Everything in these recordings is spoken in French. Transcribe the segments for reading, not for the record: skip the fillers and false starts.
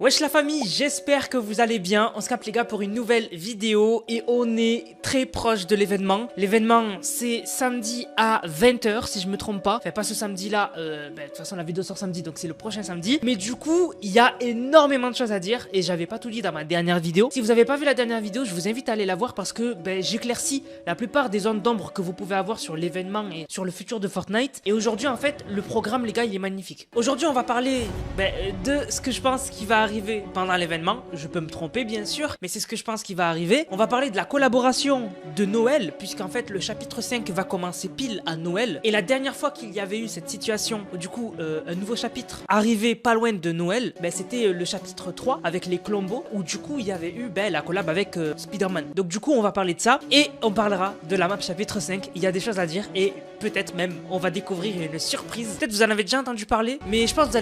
Wesh la famille, j'espère que vous allez bien. On se capte les gars pour une nouvelle vidéo et on est très proche de l'événement. L'événement c'est samedi à 20 h si je me trompe pas. Enfin pas ce samedi là, de toute façon la vidéo sort samedi donc c'est le prochain samedi. Mais du coup il y a énormément de choses à dire et j'avais pas tout dit dans ma dernière vidéo. Si vous avez pas vu la dernière vidéo, je vous invite à aller la voir parce que j'éclaircis la plupart des zones d'ombre que vous pouvez avoir sur l'événement et sur le futur de Fortnite. Et aujourd'hui en fait le programme les gars il est magnifique. Aujourd'hui on va parler de ce que je pense qui va arriver pendant l'événement. Je peux me tromper bien sûr, mais c'est ce que je pense qui va arriver. On va parler de la collaboration de Noël, puisqu'en fait le chapitre 5 va commencer pile à Noël. Et la dernière fois qu'il y avait eu cette situation, où, du coup un nouveau chapitre arrivait pas loin de Noël, c'était le chapitre 3 avec les Clombos, où du coup il y avait eu la collab avec Spider-Man. Donc du coup on va parler de ça, et on parlera de la map chapitre 5. Il y a des choses à dire, et peut-être même on va découvrir une surprise. Peut-être vous en avez déjà entendu parler, mais je pense que vous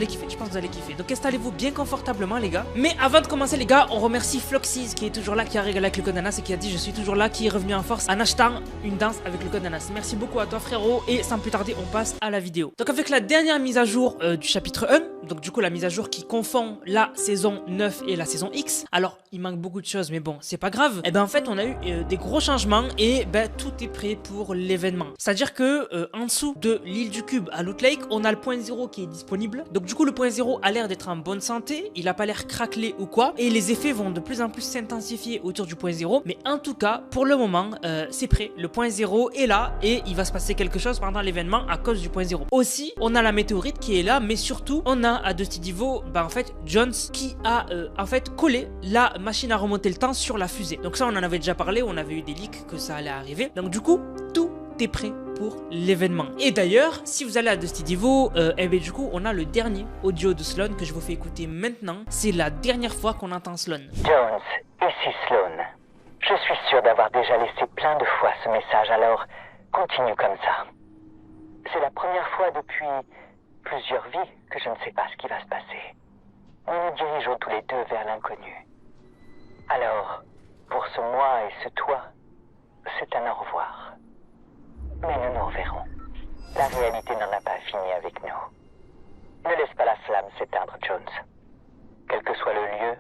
allez kiffer, Donc installez-vous bien confortablement les gars. Mais avant de commencer les gars, on remercie Floxys qui est toujours là, qui a régalé avec le code Anas et qui a dit je suis toujours là, qui est revenu en force en achetant une danse avec le code Anas. Merci beaucoup à toi frérot, et sans plus tarder on passe à la vidéo. Donc avec la dernière mise à jour du chapitre 1, donc du coup la mise à jour qui confond la saison 9 et la saison X, alors il manque beaucoup de choses mais bon c'est pas grave. Et en fait on a eu des gros changements et tout est prêt pour l'événement. C'est à dire que en dessous de l'île du cube à Loot Lake on a le point 0 qui est disponible. Donc du coup le point 0 a l'air d'être en bonne santé, il a pas l'air craquelé ou quoi, et les effets vont de plus en plus s'intensifier autour du point 0, mais en tout cas pour le moment c'est prêt, le point 0 est là et il va se passer quelque chose pendant l'événement à cause du point 0. Aussi on a la météorite qui est là, mais surtout on a à Dusty Divo en fait Jones qui a en fait collé la machine à remonter le temps sur la fusée. Donc ça on en avait déjà parlé, on avait eu des leaks que ça allait arriver, donc du coup tout est prêt pour l'événement. Et d'ailleurs, si vous allez à Dusty Divo, du coup, on a le dernier audio de Sloan que je vous fais écouter maintenant. C'est la dernière fois qu'on entend Sloan. Jones, ici Sloan. Je suis sûr d'avoir déjà laissé plein de fois ce message, alors continue comme ça. C'est la première fois depuis plusieurs vies que je ne sais pas ce qui va se passer. Nous nous dirigeons tous les deux vers l'inconnu. Alors, pour ce moi et ce toi, c'est un au revoir. Mais nous nous reverrons. La réalité n'en a pas fini avec nous. Ne laisse pas la flamme s'éteindre, Jones. Quel que soit le lieu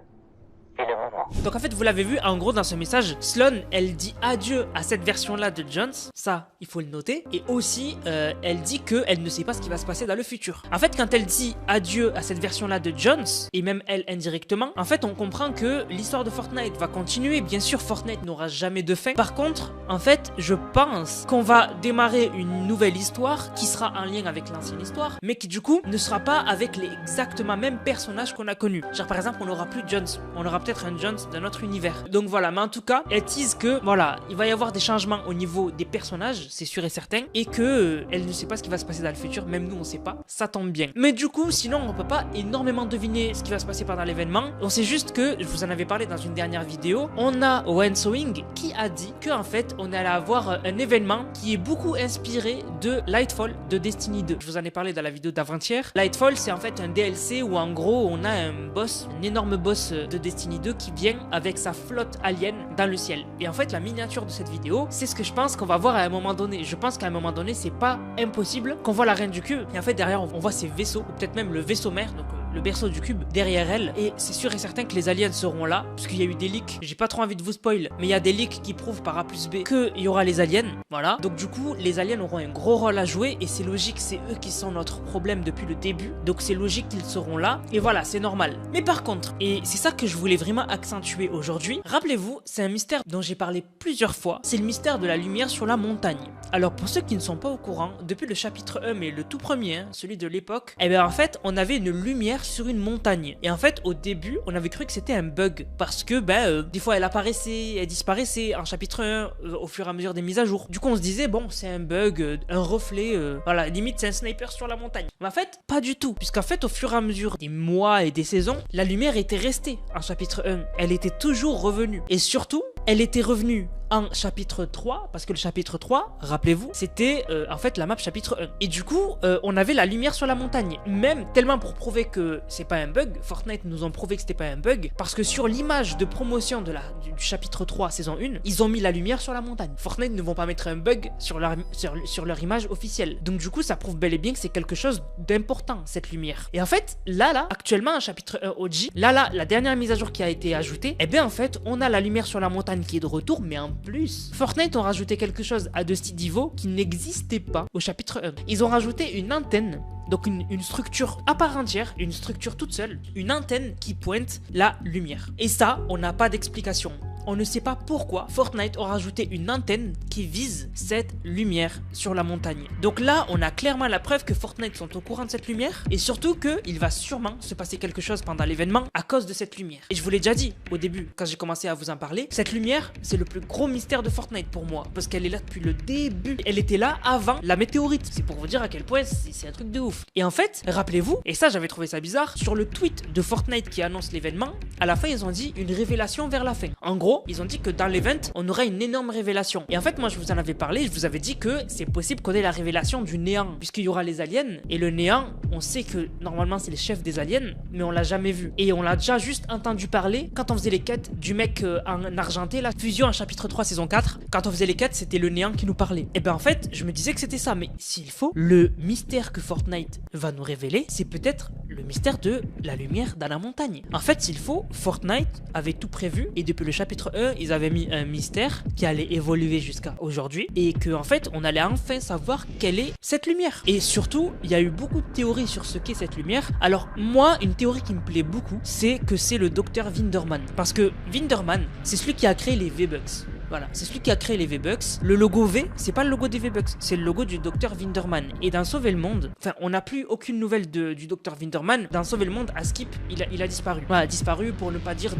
et le moment. Donc en fait vous l'avez vu, en gros dans ce message, Sloan elle dit adieu à cette version là de Jones, ça il faut le noter, et aussi elle dit qu'elle ne sait pas ce qui va se passer dans le futur. En fait quand elle dit adieu à cette version là de Jones, et même elle indirectement, en fait on comprend que l'histoire de Fortnite va continuer. Bien sûr Fortnite n'aura jamais de fin, par contre en fait je pense qu'on va démarrer une nouvelle histoire qui sera en lien avec l'ancienne histoire, mais qui du coup ne sera pas avec les exactement mêmes personnages qu'on a connus. Genre par exemple on n'aura plus Jones, on aura peut-être un Jones d'un autre univers. Donc voilà, mais en tout cas elle tease que voilà, il va y avoir des changements au niveau des personnages, c'est sûr et certain, et que elle ne sait pas ce qui va se passer dans le futur, même nous on sait pas, ça tombe bien. Mais du coup sinon on peut pas énormément deviner ce qui va se passer pendant l'événement. On sait juste que, je vous en avais parlé dans une dernière vidéo, on a Owen Sowing qui a dit que en fait on allait avoir un événement qui est beaucoup inspiré de Lightfall de Destiny 2. Je vous en ai parlé dans la vidéo d'avant-hier. Lightfall c'est en fait un DLC où en gros on a un boss, un énorme boss de Destiny 2 qui vient avec sa flotte alien dans le ciel. Et en fait la miniature de cette vidéo c'est ce que je pense qu'on va voir à un moment donné. Je pense qu'à un moment donné c'est pas impossible qu'on voit la reine du cube et en fait derrière on voit ses vaisseaux, ou peut-être même le vaisseau mère, donc le berceau du cube derrière elle, et c'est sûr et certain que les aliens seront là parce qu'il y a eu des leaks. J'ai pas trop envie de vous spoil, mais il y a des leaks qui prouvent par A plus B qu'il y aura les aliens, voilà. Donc du coup les aliens auront un gros rôle à jouer et c'est logique, c'est eux qui sont notre problème depuis le début, donc c'est logique qu'ils seront là et voilà, c'est normal. Mais par contre, et c'est ça que je voulais vraiment accentuer aujourd'hui, rappelez-vous, c'est un mystère dont j'ai parlé plusieurs fois, c'est le mystère de la lumière sur la montagne. Alors pour ceux qui ne sont pas au courant, depuis le chapitre 1 mais le tout premier, celui de l'époque, en fait on avait une lumière sur une montagne. Et en fait au début on avait cru que c'était un bug parce que des fois elle apparaissait, elle disparaissait en chapitre 1 au fur et à mesure des mises à jour. Du coup on se disait bon c'est un bug, un reflet, voilà, limite c'est un sniper sur la montagne. Mais en fait pas du tout, puisqu'en fait au fur et à mesure des mois et des saisons, la lumière était restée en chapitre 1, elle était toujours revenue. Et surtout elle était revenue en chapitre 3, parce que le chapitre 3, rappelez-vous, c'était en fait la map chapitre 1. Et du coup, on avait la lumière sur la montagne. Même tellement pour prouver que c'est pas un bug, Fortnite nous ont prouvé que c'était pas un bug, parce que sur l'image de promotion de du chapitre 3 saison 1, ils ont mis la lumière sur la montagne. Fortnite ne vont pas mettre un bug sur leur image officielle. Donc du coup, ça prouve bel et bien que c'est quelque chose d'important, cette lumière. Et en fait, là, actuellement, en chapitre 1 OG, la dernière mise à jour qui a été ajoutée, eh bien en fait, on a la lumière sur la montagne qui est de retour, mais en plus, Fortnite ont rajouté quelque chose à Dusty Divo qui n'existait pas au chapitre 1. Ils ont rajouté une antenne, donc une structure à part entière, une structure toute seule, une antenne qui pointe la lumière. Et ça, on n'a pas d'explication. On ne sait pas pourquoi Fortnite aura rajouté une antenne qui vise cette lumière sur la montagne. Donc là, on a clairement la preuve que Fortnite sont au courant de cette lumière et surtout qu'il va sûrement se passer quelque chose pendant l'événement à cause de cette lumière. Et je vous l'ai déjà dit au début, quand j'ai commencé à vous en parler, cette lumière, c'est le plus gros mystère de Fortnite pour moi parce qu'elle est là depuis le début. Elle était là avant la météorite. C'est pour vous dire à quel point c'est un truc de ouf. Et en fait, rappelez-vous, et ça j'avais trouvé ça bizarre, sur le tweet de Fortnite qui annonce l'événement, à la fin ils ont dit une révélation vers la fin. En gros, ils ont dit que dans l'event, on aurait une énorme révélation. Et en fait, moi, je vous en avais parlé, je vous avais dit que c'est possible qu'on ait la révélation du néant, puisqu'il y aura les aliens. Et le néant, on sait que normalement, c'est le chef des aliens, mais on l'a jamais vu. Et on l'a déjà juste entendu parler quand on faisait les quêtes du mec en argenté, la fusion en chapitre 3, saison 4. Quand on faisait les quêtes, c'était le néant qui nous parlait. Et ben en fait, je me disais que c'était ça, mais s'il faut, le mystère que Fortnite va nous révéler, c'est peut-être le mystère de la lumière dans la montagne. En fait, s'il faut, Fortnite avait tout prévu, et depuis le chapitre 1, ils avaient mis un mystère qui allait évoluer jusqu'à aujourd'hui et que en fait on allait enfin savoir quelle est cette lumière. Et surtout, il y a eu beaucoup de théories sur ce qu'est cette lumière. Alors moi, une théorie qui me plaît beaucoup, c'est que c'est le docteur Vinderman. Parce que Vinderman, c'est celui qui a créé les V-Bucks. Voilà, c'est celui qui a créé les V-Bucks. Le logo V, c'est pas le logo des V-Bucks, c'est le logo du Dr Vinderman. Et dans Sauver le Monde, enfin, on n'a plus aucune nouvelle du Dr Vinderman. Dans Sauver le Monde, à Skip, il a disparu. Voilà, disparu pour ne pas dire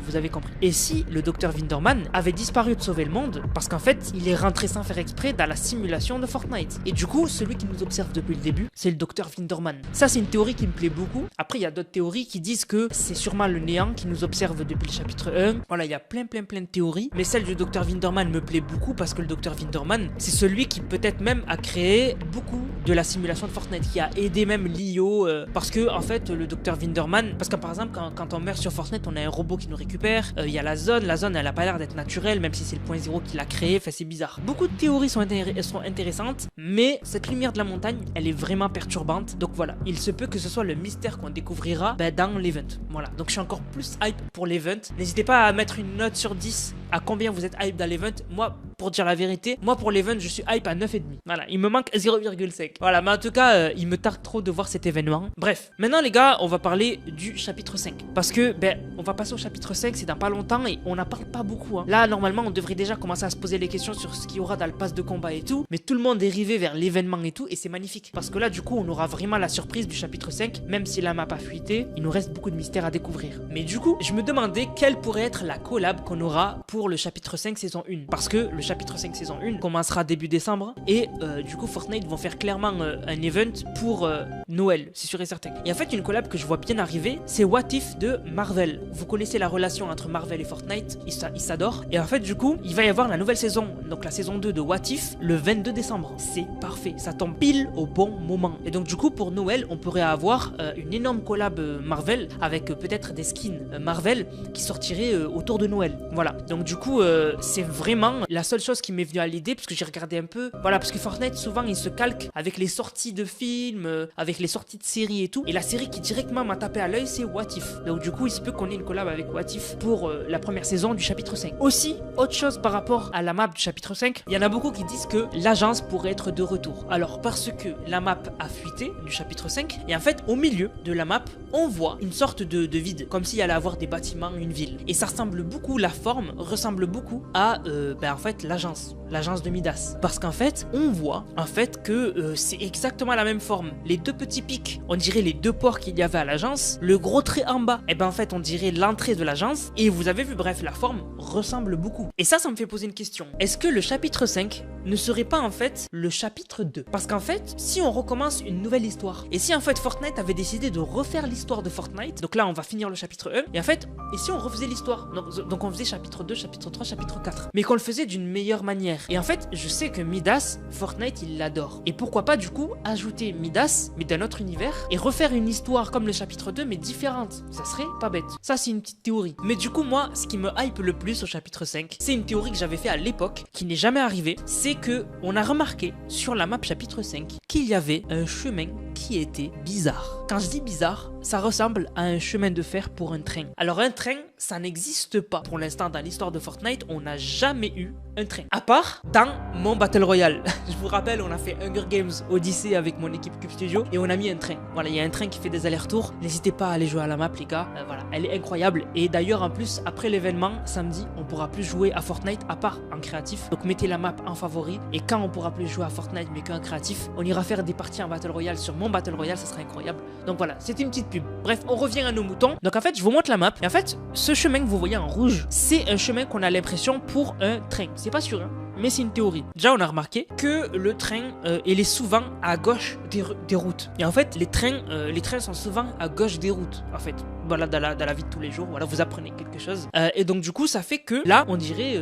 vous avez compris. Et si le Dr Vinderman avait disparu de Sauver le Monde, parce qu'en fait, il est rentré sans faire exprès dans la simulation de Fortnite. Et du coup, celui qui nous observe depuis le début, c'est le Dr Vinderman. Ça, c'est une théorie qui me plaît beaucoup. Après, il y a d'autres théories qui disent que c'est sûrement le néant qui nous observe depuis le chapitre 1. Voilà, il y a plein de théories. Mais celle du Dr Vinderman me plaît beaucoup parce que le Dr Vinderman, c'est celui qui peut-être même a créé beaucoup de la simulation de Fortnite, qui a aidé même l'IO parce que en fait le Dr Vinderman, parce que par exemple quand on meurt sur Fortnite, on a un robot qui nous récupère, il y a la zone elle a pas l'air d'être naturelle même si c'est le point 0 qui l'a créé, enfin c'est bizarre. Beaucoup de théories sont intéressantes, mais cette lumière de la montagne, elle est vraiment perturbante. Donc voilà, il se peut que ce soit le mystère qu'on découvrira dans l'event. Voilà, donc je suis encore plus hype pour l'event. N'hésitez pas à mettre une note sur 10 à combien vous êtes hype dans l'event. Moi, pour dire la vérité, moi pour l'event, je suis hype à 9,5. Voilà, il me manque 0,5. Voilà, mais en tout cas, il me tarde trop de voir cet événement. Bref, maintenant les gars, on va parler du chapitre 5. Parce que, on va passer au chapitre 5, c'est dans pas longtemps et on n'en parle pas beaucoup. Hein. Là, normalement, on devrait déjà commencer à se poser les questions sur ce qu'il y aura dans le pass de combat et tout. Mais tout le monde est rivé vers l'événement et tout, et c'est magnifique. Parce que là, du coup, on aura vraiment la surprise du chapitre 5. Même si la map a fuité, il nous reste beaucoup de mystères à découvrir. Mais du coup, je me demandais quelle pourrait être la collab qu'on aura pour le chapitre 5 saison 1. Parce que le chapitre 5 saison 1 commencera début décembre et du coup Fortnite vont faire clairement un event pour Noël, c'est sûr et certain. Et en fait une collab que je vois bien arriver, c'est What If de Marvel. Vous connaissez la relation entre Marvel et Fortnite, ils s'adorent. Et en fait du coup il va y avoir la nouvelle saison, donc la saison 2 de What If le 22 décembre. C'est parfait, ça tombe pile au bon moment. Et donc du coup pour Noël on pourrait avoir une énorme collab Marvel avec peut-être des skins Marvel qui sortiraient autour de Noël. Voilà, donc du coup c'est vraiment la seule chose qui m'est venue à l'idée parce que j'ai regardé un peu. Voilà, parce que Fortnite souvent il se calque avec les sorties de films, avec les sorties de séries et tout. Et la série qui directement m'a tapé à l'œil c'est What If. Donc du coup il se peut qu'on ait une collab avec What If pour la première saison du chapitre 5. Aussi, autre chose par rapport à la map du chapitre 5, il y en a beaucoup qui disent que l'agence pourrait être de retour. Alors parce que la map a fuité du chapitre 5 et en fait au milieu de la map on voit une sorte de vide, comme s'il y allait avoir des bâtiments, une ville. Et ça ressemble beaucoup, la forme ressemble beaucoup à en fait l'agence de Midas. Parce qu'en fait, on voit en fait que c'est exactement la même forme. Les deux petits pics, on dirait les deux ports qu'il y avait à l'agence. Le gros trait en bas, en fait, on dirait l'entrée de l'agence. Et vous avez vu, bref, la forme ressemble beaucoup. Et ça me fait poser une question. Est-ce que le chapitre 5 ne serait pas en fait le chapitre 2? Parce qu'en fait, si on recommence une nouvelle histoire, et si en fait Fortnite avait décidé de refaire l'histoire de Fortnite, donc là on va finir le chapitre 1, et en fait, et si on refaisait l'histoire, donc on faisait chapitre 2, chapitre 3, chapitre chapitre 4, mais qu'on le faisait d'une meilleure manière. Et en fait, je sais que Midas, Fortnite, il l'adore. Et pourquoi pas du coup ajouter Midas, mais d'un autre univers, et refaire une histoire comme le chapitre 2, mais différente. Ça serait pas bête. Ça, c'est une petite théorie. Mais du coup, moi, ce qui me hype le plus au chapitre 5, c'est une théorie que j'avais fait à l'époque, qui n'est jamais arrivée, c'est que on a remarqué sur la map chapitre 5 qu'il y avait un chemin qui était bizarre. Quand je dis bizarre, ça ressemble à un chemin de fer pour un train. Alors un train, ça n'existe pas. Pour l'instant, dans l'histoire de Fortnite, on n'a jamais eu un train. À part dans mon Battle Royale. Je vous rappelle, on a fait Hunger Games Odyssey avec mon équipe Cube Studio et on a mis un train. Voilà, il y a un train qui fait des allers-retours. N'hésitez pas à aller jouer à la map, les gars. Voilà, elle est incroyable. Et d'ailleurs, en plus, après l'événement, samedi, on pourra plus jouer à Fortnite à part en créatif. Donc mettez la map en favori. Et quand on pourra plus jouer à Fortnite mais qu'en créatif, on ira faire des parties en Battle Royale sur mon Battle Royale, ça sera incroyable. Donc voilà, c'était une petite pub. Bref, on revient à nos moutons. Donc en fait, je vous montre la map. Et en fait, ce chemin que vous voyez en rouge, c'est un chemin qu'on a l'impression pour un train. C'est pas sûr, hein, mais c'est une théorie. Déjà, on a remarqué que le train, il est souvent à gauche des routes. Et en fait, les trains sont souvent à gauche des routes. En fait, voilà, dans la vie de tous les jours, voilà, vous apprenez quelque chose. Et donc du coup, ça fait que là, on dirait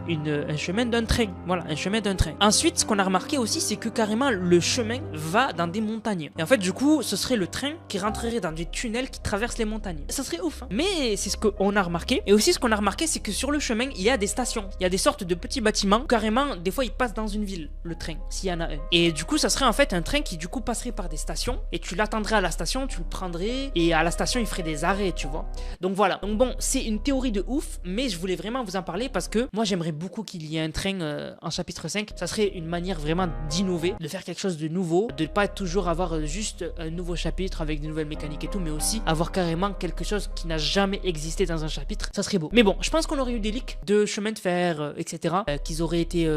un chemin d'un train. Voilà, un chemin d'un train. Ensuite, ce qu'on a remarqué aussi, c'est que carrément le chemin va dans des montagnes. Et en fait, du coup, ce serait le train qui rentrerait dans des tunnels qui traversent les montagnes. Ça serait ouf, hein. Mais c'est ce qu'on a remarqué. Et aussi, ce qu'on a remarqué, c'est que sur le chemin, il y a des stations. Il y a des sortes de petits bâtiments. Carrément, des fois, il passe dans une ville, le train, s'il y en a un. Et du coup, ça serait en fait un train qui, du coup, passerait par des stations. Et tu l'attendrais à la station, tu le prendrais. Et à la station, il ferait des arrêts, tu vois. Donc voilà. Donc bon, c'est une théorie de ouf. Mais je voulais vraiment vous en parler parce que moi, j'aimerais beaucoup qu'il y ait un train en chapitre 5. Ça serait une manière vraiment d'innover, de faire quelque chose de nouveau, de ne pas toujours avoir juste un nouveau chapitre avec des nouvelles mécaniques et tout, mais aussi avoir carrément quelque chose qui n'a jamais existé dans un chapitre. Ça serait beau. Mais bon, je pense qu'on aurait eu des leaks de chemin de fer, etc. Qu'ils auraient été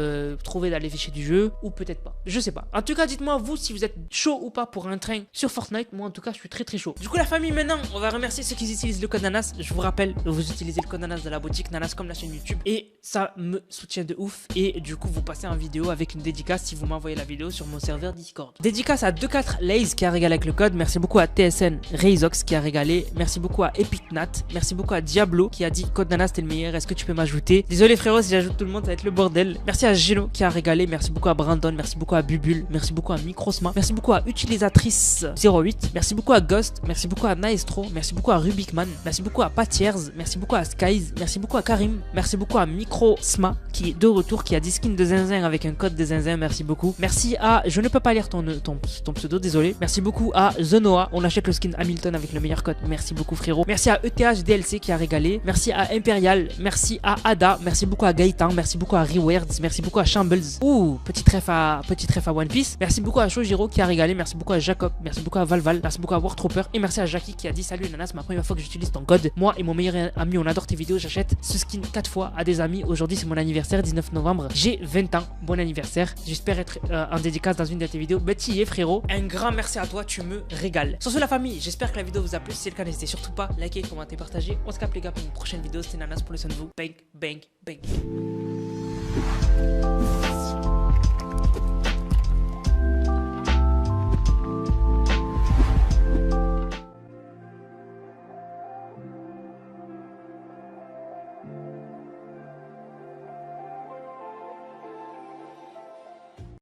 trouvés dans les fichiers du jeu, ou peut-être pas. Je sais pas. En tout cas, dites-moi vous si vous êtes chaud ou pas pour un train sur Fortnite. Moi, en tout cas, je suis très très chaud. Du coup, la famille, maintenant, on va remercier ceux qui utilisent le code Nanas. Je vous rappelle, vous utilisez le code Nanas de la boutique Nanas comme la chaîne YouTube, et ça me soutient de ouf. Et du coup, vous passez en vidéo avec une dédicace si vous m'envoyez la vidéo sur mon serveur Discord. Dédicace à 24 Lays qui a régalé avec le code. Merci beaucoup à TSN Reizox qui a régalé. Merci beaucoup à Epicnat. Merci beaucoup à Diablo qui a dit code Nanas t'es le meilleur. Est-ce que tu peux m'ajouter? Désolé frérot si j'ajoute tout le monde, ça va être le bordel. Merci à Geno qui a régalé. Merci beaucoup à Brandon. Merci beaucoup à Bubule. Merci beaucoup à Microsma. Merci beaucoup à Utilisatrice 08. Merci beaucoup à Ghost. Merci beaucoup à Naestro. Merci beaucoup à Rubikman. Merci beaucoup à Patiers. Merci beaucoup à Skies. Merci beaucoup à Karim. Merci beaucoup à Microsma qui est de retour, qui a des skins de zinzin avec un code de zinzin. Merci beaucoup. Merci à, je ne peux pas lire ton pseudo, désolé. Merci beaucoup à The Noah. On achète le skin Hamilton avec le meilleur code. Merci beaucoup frérot. Merci à ETH DLC qui a régalé. Merci à Imperial. Merci à Ada. Merci beaucoup à Gaëtan. Merci beaucoup à Rewards. Merci beaucoup à Shambles. Ouh, petit trèfle à One Piece. Merci beaucoup à Shojiro qui a régalé. Merci beaucoup à Jacob. Merci beaucoup à Valval. Merci beaucoup à War Trooper. Et merci à Jackie qui a dit salut Nanas, ma première fois que j'utilise ton code. Moi et mon meilleur ami, on adore tes vidéos. J'achète ce skin 4 fois à des amis. Aujourd'hui c'est mon anniversaire, 19 novembre. J'ai 20 ans. Bon anniversaire. J'espère être en dédicace dans une de tes vidéos. Bah t'y es frérot. Un grand merci à toi, tu me régales. Sur ce la famille, j'espère que la vidéo vous a plu. Si c'est le cas, n'hésitez surtout pas à liker, commenter, partager. On se capte les gars pour une prochaine vidéo. C'était Nanas pour le son de vous. Bang, bang, bang.